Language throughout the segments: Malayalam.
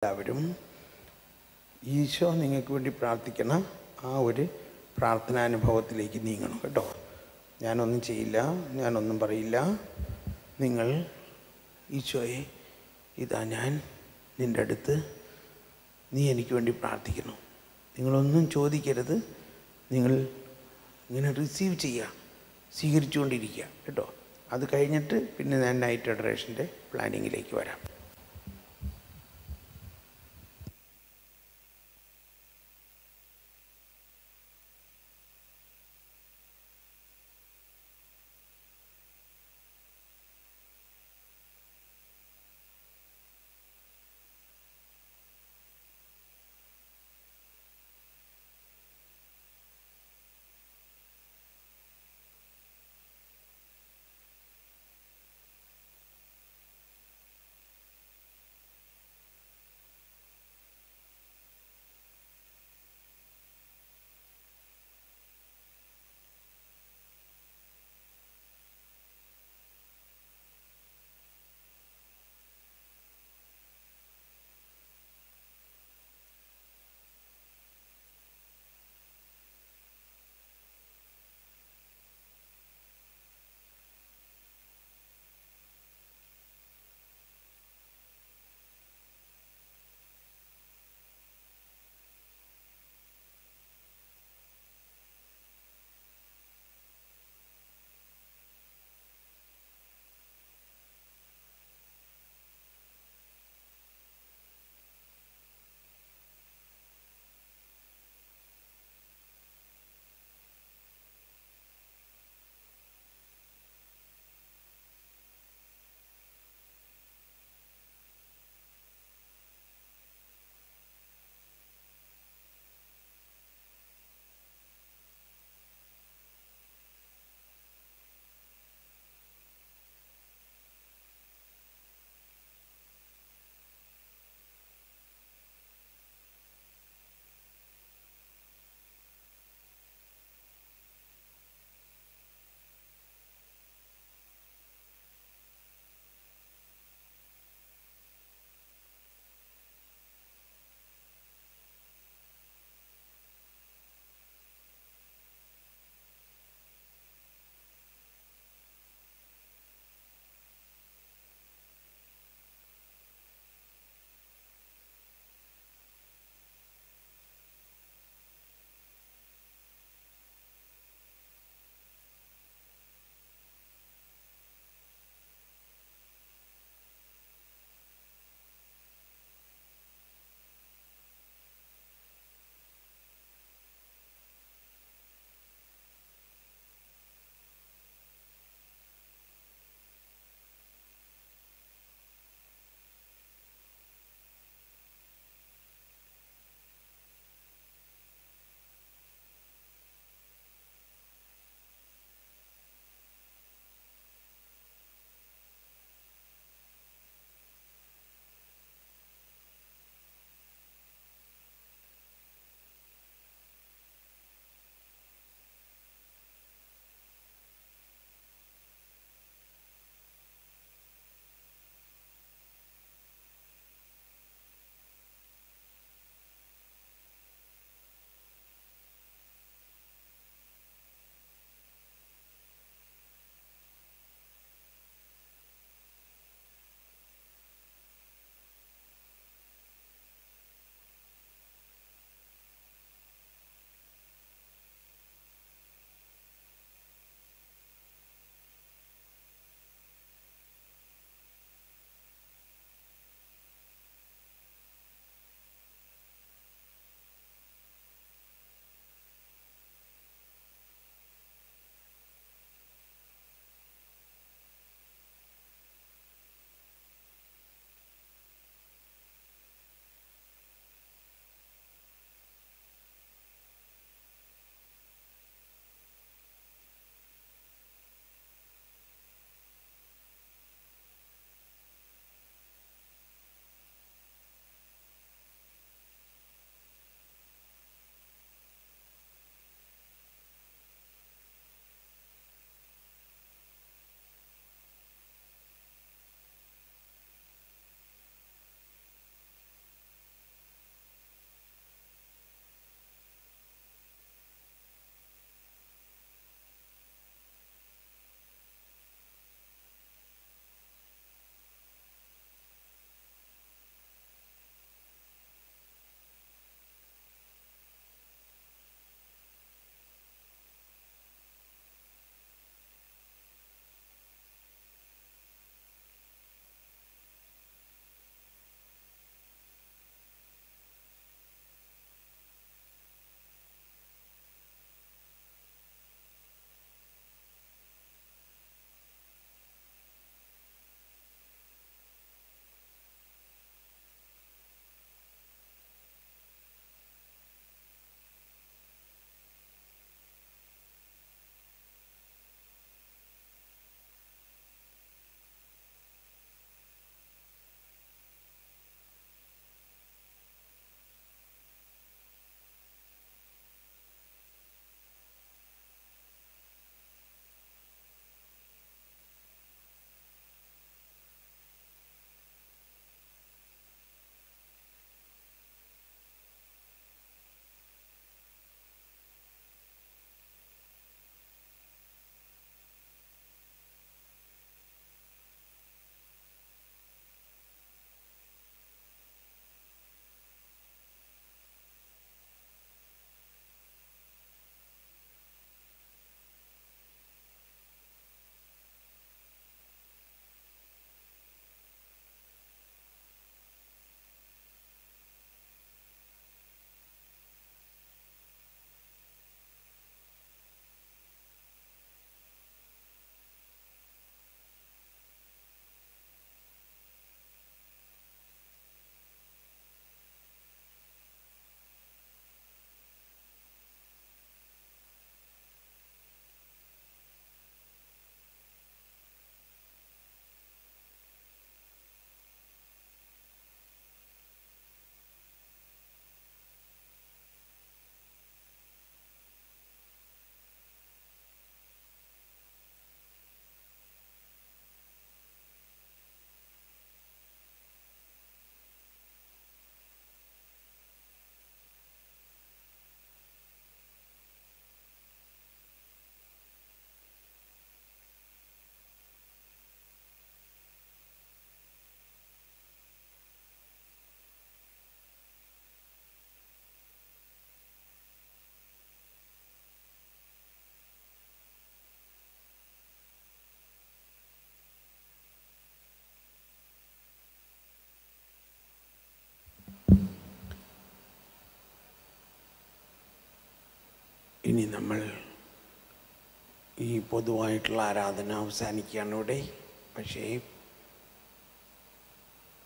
എല്ലാവരും ഈശോ നിങ്ങൾക്ക് വേണ്ടി പ്രാർത്ഥിക്കണ ആ ഒരു പ്രാർത്ഥനാനുഭവത്തിലേക്ക് നീങ്ങണം കേട്ടോ. ഞാനൊന്നും ചെയ്യില്ല, ഞാനൊന്നും പറയില്ല. നിങ്ങൾ ഈശോയെ, ഇതാ ഞാൻ നിൻ്റെ അടുത്ത്, നീ എനിക്ക് വേണ്ടി പ്രാർത്ഥിക്കണം. നിങ്ങളൊന്നും ചോദിക്കരുത്, നിങ്ങൾ ഇങ്ങനെ റിസീവ് ചെയ്യുക, സ്വീകരിച്ചുകൊണ്ടിരിക്കുക കേട്ടോ. അത് കഴിഞ്ഞിട്ട് പിന്നെ ഞാൻ നൈറ്റ് അഡറേഷൻ്റെ പ്ലാനിങ്ങിലേക്ക് വരാം. ഇനി നമ്മൾ ഈ പൊതുവായിട്ടുള്ള ആരാധന അവസാനിക്കുകയാണ് ഇവിടെ. പക്ഷേ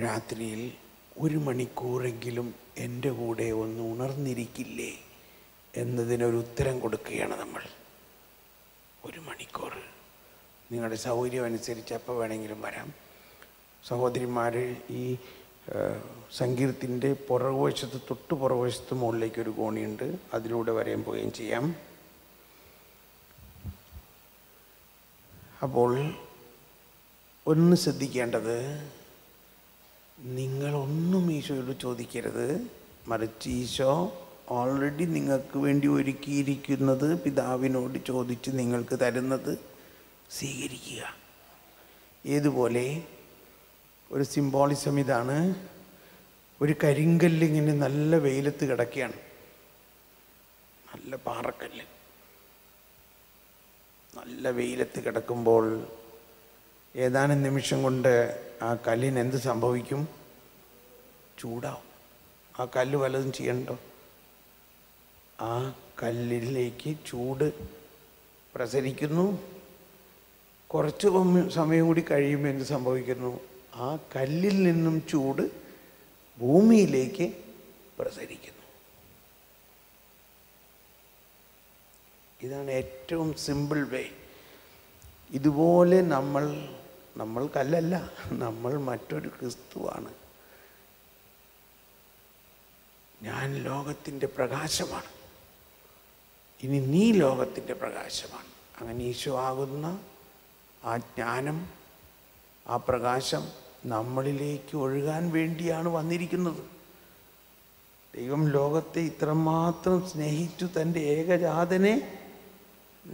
രാത്രിയിൽ 1 മണിക്കൂറെങ്കിലും എൻ്റെ കൂടെ ഒന്ന് ഉണർന്നിരിക്കില്ലേ എന്നതിനൊരു ഉത്തരം കൊടുക്കുകയാണ് നമ്മൾ. 1 മണിക്കൂർ നിങ്ങളുടെ സൗകര്യം അനുസരിച്ച് എപ്പോൾ വേണമെങ്കിലും വരാം. സഹോദരിമാർ ഈ സങ്കീർത്തിൻ്റെ പുറകുവശത്ത് തൊട്ട് പുറകുവശത്ത് മുകളിലേക്കൊരു കോണിയുണ്ട്, അതിലൂടെ വരെയും പോവുകയും ചെയ്യാം. അപ്പോൾ ഒന്ന് ശ്രദ്ധിക്കേണ്ടത്, നിങ്ങളൊന്നും ഈശോയോട് ചോദിക്കരുത്. മറിച്ച് ഈശോ ഓൾറെഡി നിങ്ങൾക്ക് വേണ്ടി ഒരുക്കിയിരിക്കുന്നത് പിതാവിനോട് ചോദിച്ച് നിങ്ങൾക്ക് തരുന്നത് സ്വീകരിക്കുക. ഏതുപോലെ ഒരു സിംബോളിസം ഇതാണ്. ഒരു കരിങ്കല്ല് ഇങ്ങനെ നല്ല വെയിലത്ത് കിടക്കുകയാണ്, നല്ല പാറക്കല്ല് നല്ല വെയിലത്ത് കിടക്കുമ്പോൾ ഏതാനും നിമിഷം കൊണ്ട് ആ കല്ലിന് എന്ത് സംഭവിക്കും? ചൂടാവും. ആ കല്ല് വല്ലതും ചെയ്യണ്ടോ? ആ കല്ലിലേക്ക് ചൂട് പ്രസരിക്കുന്നു. കുറച്ച് സമയം കൂടി കഴിയുമ്പോൾ എന്ത് സംഭവിക്കുന്നു? ആ കല്ലിൽ നിന്നും ചൂട് ഭൂമിയിലേക്ക് പ്രസരിക്കുന്നു. ഇതാണ് ഏറ്റവും സിമ്പിൾ വേ. ഇതുപോലെ നമ്മൾ കല്ലല്ല, നമ്മൾ മറ്റൊരു ക്രിസ്തുവാണ്. ഞാൻ ലോകത്തിൻ്റെ പ്രകാശമാണ്, ഇനി നീ ലോകത്തിൻ്റെ പ്രകാശമാണ്. അങ്ങനെ ഈശോ ആകുന്ന ആ ജ്ഞാനം, ആ പ്രകാശം നമ്മളിലേക്ക് ഒഴുകാൻ വേണ്ടിയാണ് വന്നിരിക്കുന്നത്. ദൈവം ലോകത്തെ ഇത്രമാത്രം സ്നേഹിച്ചു തൻ്റെ ഏകജാതനെ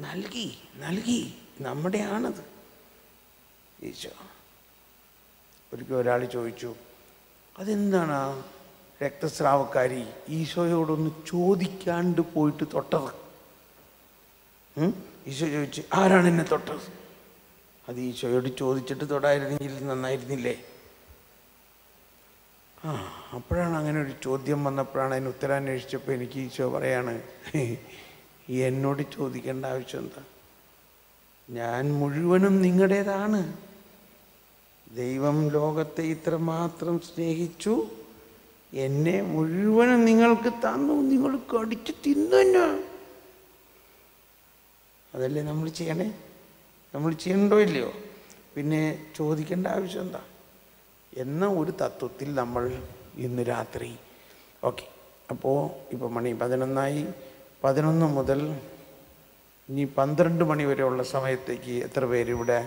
നൽകി. നമ്മുടെയാണത് ഈശോ. ഒരിക്കൽ ഒരാൾ ചോദിച്ചു, അതെന്താണ് ആ രക്തസ്രാവക്കാരി ഈശോയോടൊന്ന് ചോദിക്കാണ്ട് പോയിട്ട് തൊട്ടത്? ഈശോ ചോദിച്ചു, ആരാണ് എന്നെ തൊട്ടത്? അത് ഈശോയോട് ചോദിച്ചിട്ട് തൊടായിരുന്നെങ്കിൽ നന്നായിരുന്നില്ലേ? അപ്പോഴാണ് അങ്ങനെ ഒരു ചോദ്യം വന്നപ്പോഴാണ് അതിന് ഉത്തരം അന്വേഷിച്ചപ്പോൾ എനിക്ക് ഈശോ പറയാണ്, എന്നോട് ചോദിക്കേണ്ട ആവശ്യം എന്താ? ഞാൻ മുഴുവനും നിങ്ങളുടേതാണ്. ദൈവം ലോകത്തെ ഇത്രമാത്രം സ്നേഹിച്ചു, എന്നെ മുഴുവനും നിങ്ങൾക്ക് തന്നു, നിങ്ങൾ കടിച്ച് തിന്നു. അതല്ലേ നമ്മൾ ചെയ്യണേ? നമ്മൾ ചെയ്യണ്ടോ ഇല്ലയോ? പിന്നെ ചോദിക്കേണ്ട ആവശ്യം എന്താ എന്ന ഒരു തത്വത്തിൽ നമ്മൾ ഇന്ന് രാത്രി ഓക്കെ. അപ്പോൾ ഇപ്പോൾ മണി 11 11 മുതൽ ഇനി 12 മണി വരെയുള്ള സമയത്തേക്ക് എത്ര പേര് ഇവിടെ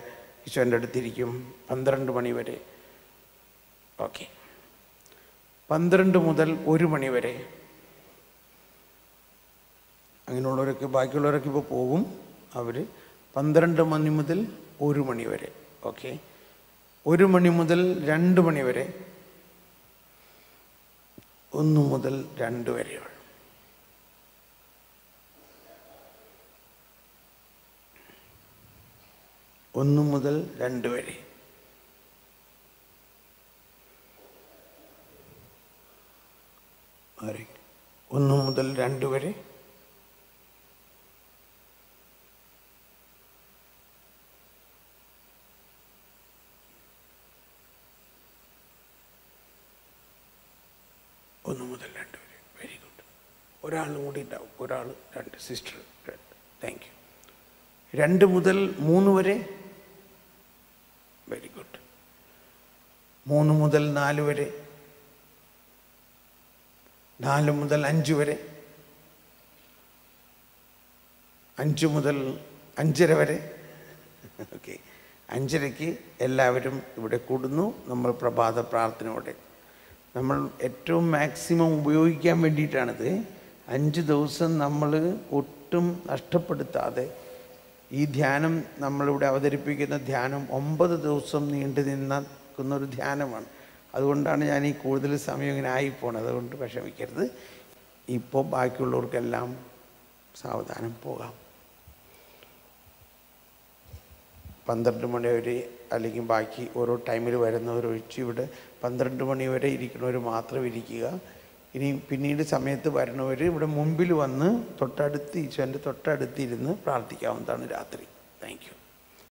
ഈശോൻ്റെ അടുത്തിരിക്കും? 12 മണി വരെ. ഓക്കെ, 12 മുതൽ 1 മണി വരെ. അങ്ങനെയുള്ളവരൊക്കെ, ബാക്കിയുള്ളവരൊക്കെ ഇപ്പോൾ പോകും. അവർ 12 മണി മുതൽ 1 മണി വരെ. ഓക്കെ, 1 മണി മുതൽ 2 മണി വരെ, 1 മുതൽ 2 വരെ. 1 മുതൽ 2 വരെ. ആരെ? 1 മുതൽ 2 വരെ. Very good. ഒരാളും കൂടി ഉണ്ടാവും, ഒരാൾ 2 സിസ്റ്റർ. Thank you. 2 മുതൽ 3 വരെ. Very good. 3 മുതൽ 4 വരെ. 4 മുതൽ 5 വരെ. 5 മുതൽ 5:30 വരെ. ഓക്കെ, 5:30 എല്ലാവരും ഇവിടെ കൂടുന്നു. നമ്മൾ പ്രഭാത പ്രാർത്ഥനയോടെ നമ്മൾ ഏറ്റവും മാക്സിമം ഉപയോഗിക്കാൻ വേണ്ടിയിട്ടാണിത്. 5 ദിവസം നമ്മൾ ഒട്ടും നഷ്ടപ്പെടുത്താതെ ഈ ധ്യാനം, നമ്മളിവിടെ അവതരിപ്പിക്കുന്ന ധ്യാനം 9 ദിവസം നീണ്ടു നിന്നൊരു ധ്യാനമാണ്. അതുകൊണ്ടാണ് ഞാൻ ഈ കൂടുതൽ സമയം ഇങ്ങനെ ആയിപ്പോണത്. അതുകൊണ്ട് വിഷമിക്കരുത്. ഇപ്പോൾ ബാക്കിയുള്ളവർക്കെല്ലാം സാവധാനം പോകാം. 12 മണി വരെ, അല്ലെങ്കിൽ ബാക്കി ഓരോ ടൈമിൽ വരുന്നവരൊഴിച്ച് ഇവിടെ 12 മണി വരെ ഇരിക്കുന്നവർ മാത്രം ഇരിക്കുക. ഇനി പിന്നീട് സമയത്ത് വരണവർ ഇവിടെ മുമ്പിൽ വന്ന് തൊട്ടടുത്ത് ഈശോൻ്റെ തൊട്ടടുത്തിരുന്ന് പ്രാർത്ഥിക്കാവുന്നതാണ് രാത്രി. Thank you.